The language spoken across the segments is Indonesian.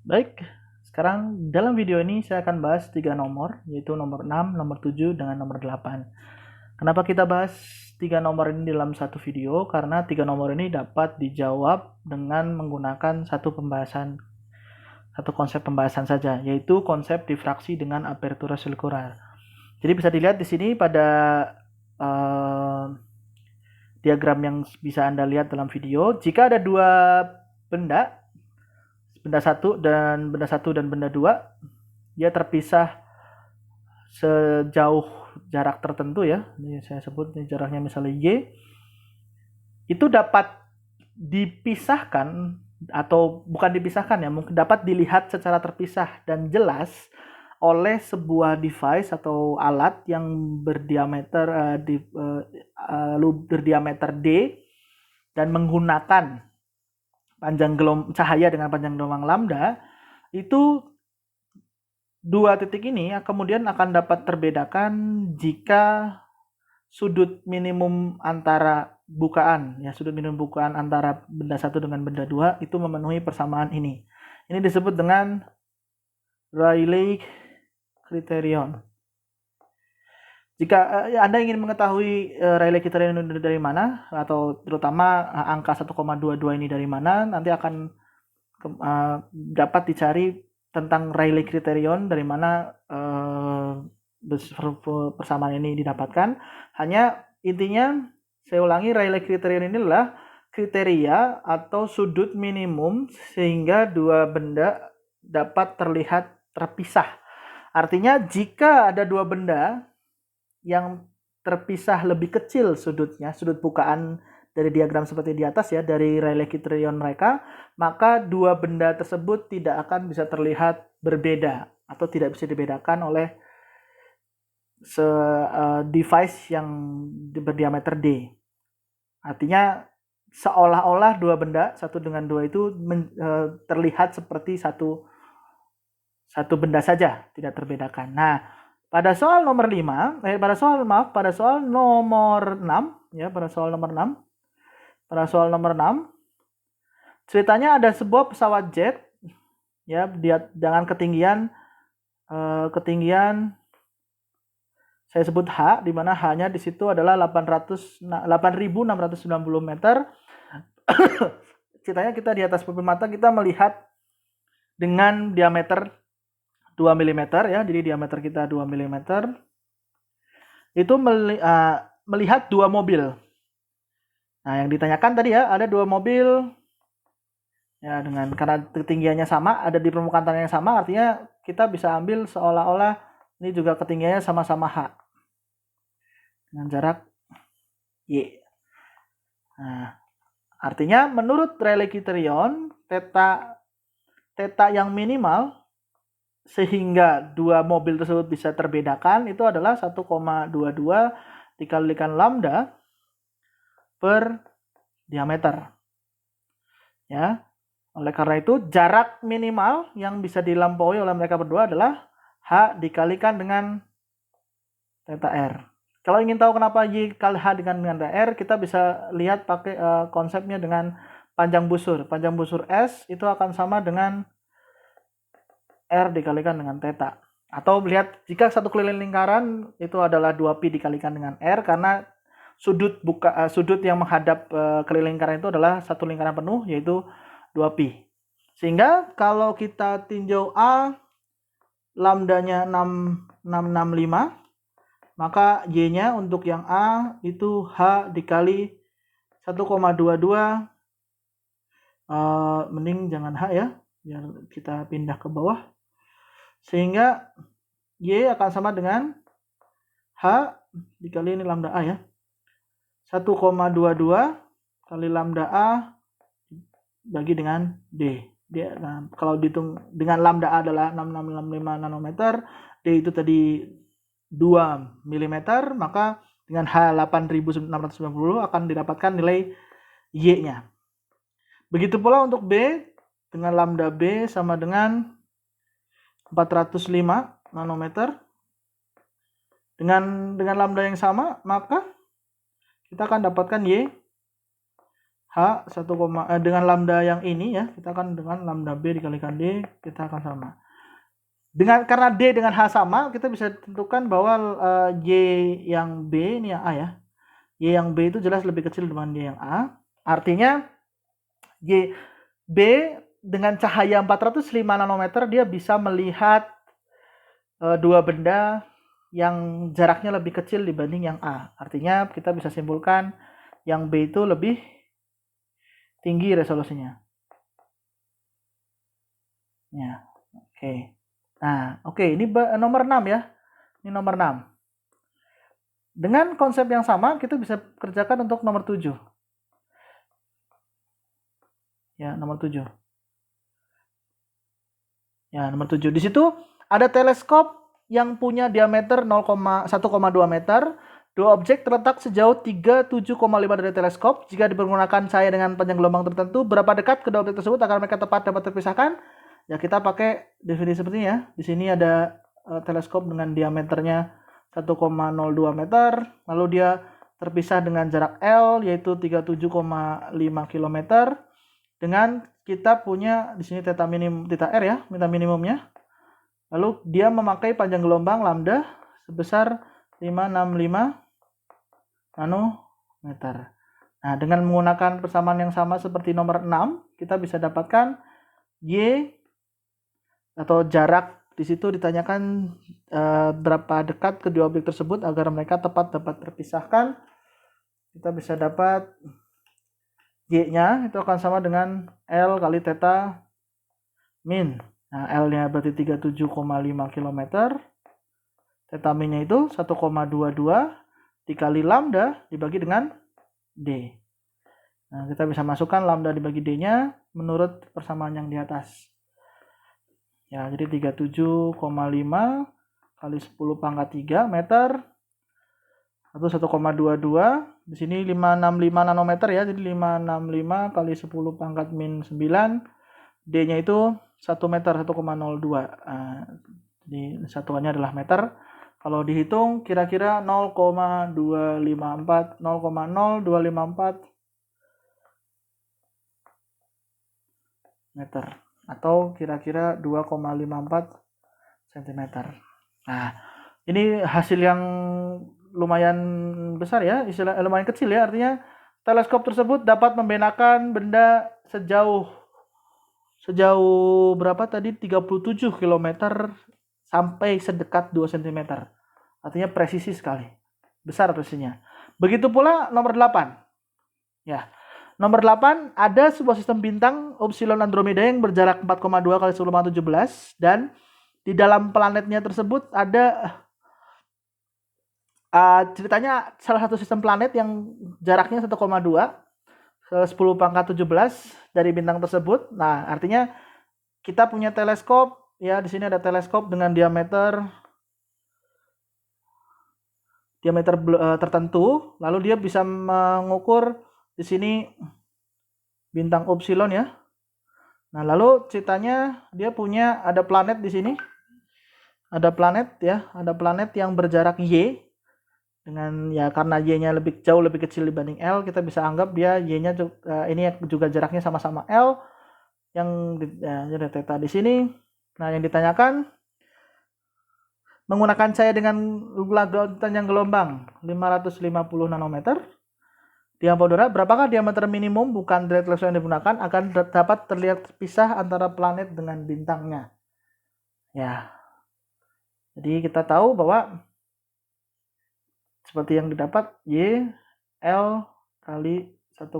Baik, sekarang dalam video ini saya akan bahas 3 nomor, yaitu nomor 6, nomor 7, dengan nomor 8. Kenapa kita bahas 3 nomor ini dalam satu video? Karena 3 nomor ini dapat dijawab dengan menggunakan satu konsep pembahasan saja, yaitu konsep difraksi dengan apertura sirkular. Jadi bisa dilihat di sini pada eh, diagram yang bisa Anda lihat dalam video, jika ada dua benda, benda satu dan benda dua, dia terpisah sejauh jarak tertentu ya. Ini saya sebut ini jaraknya misalnya Y. Itu dapat dipisahkan atau bukan dipisahkan ya, mungkin dapat dilihat secara terpisah dan jelas oleh sebuah device atau alat yang berdiameter berdiameter D dan menggunakan cahaya dengan panjang gelombang lambda. Itu dua titik ini kemudian akan dapat terbedakan jika sudut minimum antara sudut minimum bukaan antara benda satu dengan benda dua itu memenuhi persamaan ini. Ini disebut dengan Rayleigh criterion. Jika Anda ingin mengetahui Rayleigh criterion dari mana, atau terutama angka 1,22 ini dari mana, nanti akan dapat dicari tentang Rayleigh criterion dari mana persamaan ini didapatkan. Hanya intinya saya ulangi, Rayleigh criterion ini adalah kriteria atau sudut minimum sehingga dua benda dapat terlihat terpisah. Artinya jika ada dua benda yang terpisah lebih kecil sudutnya, sudut bukaan dari diagram seperti di atas ya, dari Rayleigh criterion mereka, maka dua benda tersebut tidak akan bisa terlihat berbeda atau tidak bisa dibedakan oleh device yang berdiameter D. Artinya seolah-olah dua benda, satu dengan dua itu terlihat seperti satu benda saja, tidak terbedakan. Nah, pada soal nomor 5, pada soal nomor 6, ya, pada soal nomor 6, ceritanya ada sebuah pesawat jet, ya, dengan ketinggian saya sebut H, di mana H-nya di situ adalah 8.690 meter. Ceritanya kita di atas pupil mata kita melihat dengan diameter 2 mm ya. Jadi diameter kita 2 mm. Itu melihat dua mobil. Nah, yang ditanyakan tadi ya, ada dua mobil ya, karena ketinggiannya sama, ada di permukaan tanah yang sama, artinya kita bisa ambil seolah-olah ini juga ketinggiannya sama-sama H dengan jarak Y. Nah, artinya menurut Rayleigh criterion, theta yang minimal sehingga dua mobil tersebut bisa terbedakan itu adalah 1,22 dikalikan lambda per diameter. Ya. Oleh karena itu, jarak minimal yang bisa dilampaui oleh mereka berdua adalah H dikalikan dengan theta R. Kalau ingin tahu kenapa Y kali H dengan R, kita bisa lihat pakai konsepnya dengan panjang busur. Panjang busur S itu akan sama dengan R dikalikan dengan theta. Atau lihat jika satu keliling lingkaran itu adalah 2pi dikalikan dengan R, karena sudut yang menghadap keliling lingkaran itu adalah satu lingkaran penuh, yaitu 2pi. Sehingga kalau kita tinjau A, lambdanya 6665, maka Y-nya untuk yang A itu H dikali 1,22, mending jangan H ya, biar kita pindah ke bawah. Sehingga Y akan sama dengan H dikali ini lambda A ya. 1,22 kali lambda A bagi dengan D. Nah, kalau dihitung dengan lambda A adalah 6665 nanometer, D itu tadi 2 mm, maka dengan H 8690 akan didapatkan nilai Y-nya. Begitu pula untuk B, dengan lambda B sama dengan 405 nanometer. Dengan lambda yang sama, maka kita akan dapatkan Y H dengan lambda yang ini ya, kita akan dengan lambda B dikalikan D, kita akan sama. Karena D dengan H sama, kita bisa tentukan bahwa Y yang B ini yang A ya. Y yang B itu jelas lebih kecil dibanding Y yang A. Artinya Y B dengan cahaya 405 nanometer dia bisa melihat dua benda yang jaraknya lebih kecil dibanding yang A. Artinya kita bisa simpulkan yang B itu lebih tinggi resolusinya. Ya, oke. Nah, oke, ini nomor 6 ya. Ini nomor 6. Dengan konsep yang sama, kita bisa kerjakan untuk nomor 7. Ya, nomor 7. Ya, nomor 7. Di situ ada teleskop yang punya diameter 1,2 meter. Dua objek terletak sejauh 37,5 dari teleskop. Jika dipergunakan cahaya dengan panjang gelombang tertentu, berapa dekat kedua objek tersebut agar mereka tepat dapat terpisahkan? Ya, kita pakai definisi seperti ini ya. Di sini ada teleskop dengan diameternya 1,02 meter. Lalu dia terpisah dengan jarak L yaitu 37,5 km. Dengan kita punya di sini theta R ya, minimumnya. Lalu dia memakai panjang gelombang lambda sebesar 565 nanometer. Nah, dengan menggunakan persamaan yang sama seperti nomor 6, kita bisa dapatkan Y atau jarak. Di situ ditanyakan berapa dekat kedua objek tersebut agar mereka tepat dapat terpisahkan. Kita bisa dapat Y-nya itu akan sama dengan L kali theta min. Nah, L-nya berarti 37,5 km. Theta min-nya itu 1,22 dikali lambda dibagi dengan D. Nah, kita bisa masukkan lambda dibagi D-nya menurut persamaan yang di atas. Ya, jadi 37,5 kali 10 pangkat 3 meter atau 1,22. Di sini 565 nanometer ya, jadi 565 kali 10 pangkat min 9. D-nya itu 1 meter, 1,02. Jadi satuannya adalah meter. Kalau dihitung kira-kira 0,254 meter atau kira-kira 2,54 cm. Nah, ini hasil yang lumayan besar ya, lumayan kecil ya, artinya teleskop tersebut dapat membedakan benda sejauh berapa tadi 37 km sampai sedekat 2 cm. Artinya presisi sekali. Besar presisinya. Begitu pula nomor 8. Ya. Nomor 8 ada sebuah sistem bintang Upsilon Andromeda yang berjarak 4,2 kali 10⁻17 dan di dalam planetnya tersebut ada ceritanya salah satu sistem planet yang jaraknya 1,2 ke 10⁻17 dari bintang tersebut. Nah, artinya kita punya teleskop ya, di sini ada teleskop dengan diameter tertentu, lalu dia bisa mengukur di sini bintang Upsilon ya. Nah, lalu ceritanya dia punya ada planet di sini. Ada planet ya, ada planet yang berjarak Y dengan ya karena Y-nya jauh lebih kecil dibanding L, kita bisa anggap dia Y-nya ini juga jaraknya sama-sama L yang ada theta di sini. Nah, yang ditanyakan menggunakan cahaya dengan panjang gelombang 550 nanometer. Diameter udara, berapakah diameter minimum bukan dari teleskop yang digunakan akan dapat terlihat terpisah antara planet dengan bintangnya. Ya. Jadi kita tahu bahwa seperti yang didapat Y L kali 1,22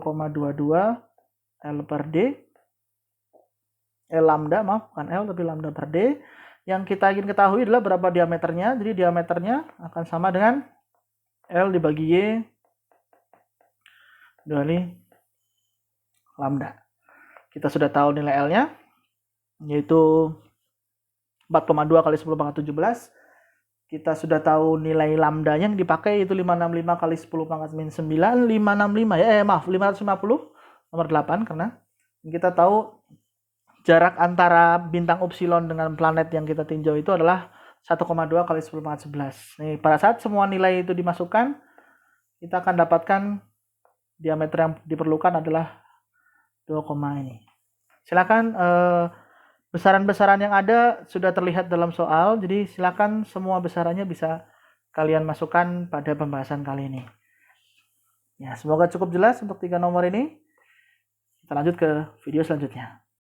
L per D. Lambda, maaf, bukan L tapi lambda per D. Yang kita ingin ketahui adalah berapa diameternya. Jadi diameternya akan sama dengan L dibagi Y dikali lambda. Kita sudah tahu nilai L-nya, yaitu 4,2 kali 10⁻17. Kita sudah tahu nilai lambdanya yang dipakai yaitu 565 kali 10 pangkat min 9. 565 ya, 550 nomor 8 karena kita tahu jarak antara bintang Upsilon dengan planet yang kita tinjau itu adalah 1,2 kali 10⁻11. Nih, pada saat semua nilai itu dimasukkan, kita akan dapatkan diameter yang diperlukan adalah 2, ini. Silakan besaran-besaran yang ada sudah terlihat dalam soal, jadi silakan semua besarannya bisa kalian masukkan pada pembahasan kali ini. Ya, semoga cukup jelas untuk 3 nomor ini. Kita lanjut ke video selanjutnya.